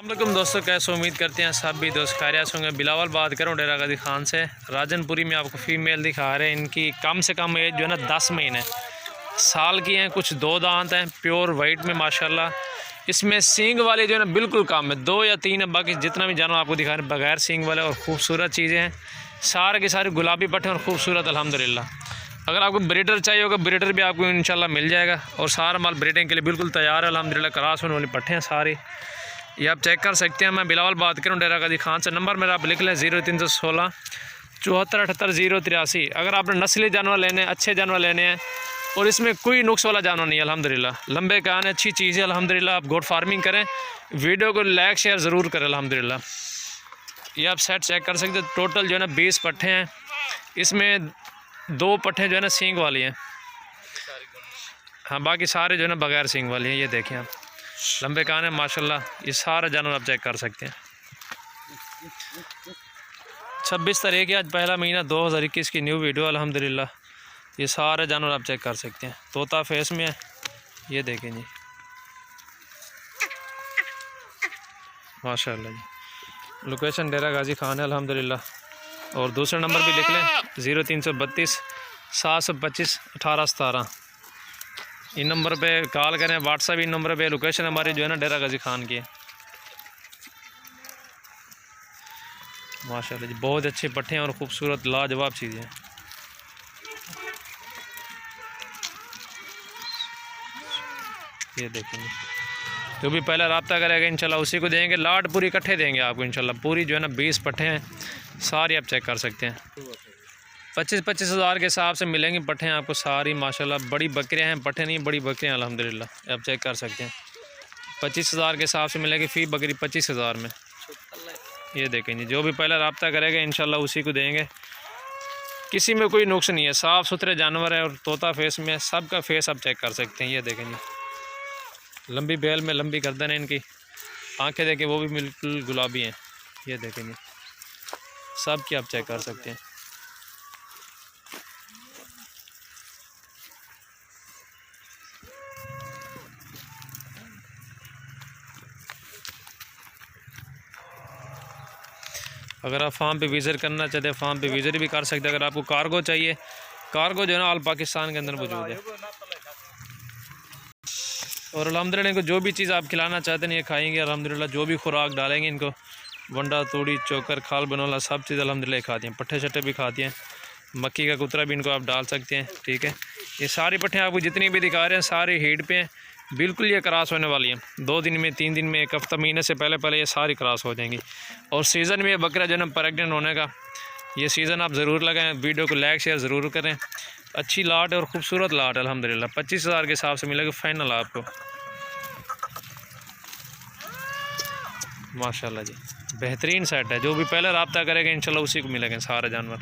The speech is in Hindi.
अस्सलाम दोस्तों, कैसे उम्मीद करते हैं सब भी दोस्त खैरियत होंगे। बिलावल बात करूँ डेरा गाजी खान से। राजनपुरी में आपको फ़ीमेल दिखा रहे हैं। इनकी कम से कम एज जो है ना 10 महीने साल की हैं। कुछ 2 दांत हैं, प्योर वाइट में माशाल्लाह। इसमें सींग वाले जो है ना बिल्कुल कम है, 2 या 3 है। बाकी जितना भी जानवर आपको दिखा रहे हैं बगैर सींग वाले और ख़ूबसूरत चीज़ें हैं। सारे के सारे गुलाबी पट्टे और ख़ूबसूरत अल्हम्दुलिल्लाह। अगर आपको ब्रीडर चाहिए होगा ब्रीडर भी आपको इंशाल्लाह मिल जाएगा। और सारा माल ब्रीडिंग के लिए बिल्कुल तैयार है अल्हम्दुलिल्लाह। क्रॉस होने वाले पट्टे हैं सारे, ये आप चेक कर सकते हैं। मैं बिलावल बात करूँ डेरा गाजी खान से। नंबर मेरा आप लिख लें 0316 74 78 083। अगर आपने नस्ली जानवर लेने हैं, अच्छे जानवर लेने हैं और इसमें कोई नुक्स वाला जानवर नहीं है अल्हम्दुलिल्लाह। लंबे कान अच्छी चीज़ है अल्हम्दुलिल्लाह। आप गोट फार्मिंग करें, वीडियो को लाइक शेयर ज़रूर करें अल्हम्दुलिल्लाह। ये आप सेट चेक कर सकते हैं। टोटल जो है ना 20 पट्टे हैं। इसमें 2 पट्टे जो है ना सींग वाली हैं, हाँ बाकी सारे जो है ना बगैर सींग वाली हैं। ये देखें आप, लंबे कान है माशाल्लाह। ये सारा जानवर आप चेक कर सकते हैं। 26 तारीख है आज, पहला महीना 2021 की न्यू वीडियो अल्हम्दुलिल्लाह। ये सारे जानवर आप चेक कर सकते हैं। तोता फेस में है, ये देखें जी माशाल्लाह जी। लोकेशन डेरा गाजी खान है अल्हम्दुलिल्लाह। और दूसरा नंबर भी लिख लें 0332 725 1817। इन नंबर पे कॉल करें, व्हाट्सएप इन नंबर पे। लोकेशन हमारी जो है ना डेरा गाजी खान की है माशाल्लाह जी। बहुत अच्छे पट्टे हैं और ख़ूबसूरत लाजवाब चीज़ें हैं। ये देखेंगे, जो भी पहला रब्ता करेगा इंशाल्लाह उसी को देंगे। लाट पूरी इकट्ठे देंगे आपको इंशाल्लाह। पूरी जो है ना 20 पट्टे हैं सारी, आप चेक कर सकते हैं। 25-25 हज़ार के हिसाब से मिलेंगे पट्टे आपको सारी माशाल्लाह। बड़ी बकरियां हैं, पट्टे नहीं बड़ी बकरियां अल्हम्दुलिल्लाह। आप चेक कर सकते हैं। 25 हज़ार के हिसाब से मिलेगी फ़ी बकरी 25 हज़ार में। ये देखें जी, जो भी पहला रब्ता करेगा इंशाल्लाह उसी को देंगे। किसी में कोई नुक्स नहीं है, साफ़ सुथरे जानवर है। और तोता फेस में, सबका फेस आप चेक कर सकते हैं। ये देखें जी, लंबी बैल में लंबी गर्दन है इनकी। आंखें देखें वो भी बिल्कुल गुलाबी हैं। ये देखें जी, सब की आप चेक कर सकते हैं। अगर आप फार्म पे विज़िट करना चाहते हैं फार्म पे विज़िट भी कर सकते हैं। अगर आपको कार्गो चाहिए, कार्गो जो है ना ऑल पाकिस्तान के अंदर मौजूद है। और अल्हम्दुलिल्लाह इनको जो भी चीज़ आप खिलाना चाहते हैं ये खाएंगे अल्हम्दुलिल्लाह। जो भी खुराक डालेंगे इनको, वंडा तूड़ी चोकर खाल बनोला सब चीज़ अल्हम्दुलिल्लाह खाती हैं। पट्टे शट्टे भी खाती हैं। मक्की का कुतरा भी इनको आप डाल सकते हैं, ठीक है। ये सारी पट्टे आपको जितनी भी दिखा रहे हैं सारी हीट पे हैं। बिल्कुल ये क्रॉस होने वाली हैं। 2 दिन में, 3 दिन में, 1 हफ्ता, महीने से पहले ये सारी क्रॉस हो जाएंगी। और सीज़न में बकरा जो है ना प्रेगनेंट होने का ये सीज़न आप ज़रूर लगाएं। वीडियो को लाइक शेयर ज़रूर करें। अच्छी लाट है और ख़ूबसूरत लाट अल्हम्दुलिल्लाह। 25 हज़ार के हिसाब से मिलेगा फाइनल आपको माशाल्लाह जी। बेहतरीन सेट है। जो भी पहले रब्ता करेगा इंशाल्लाह उसी को मिलेंगे सारे जानवर।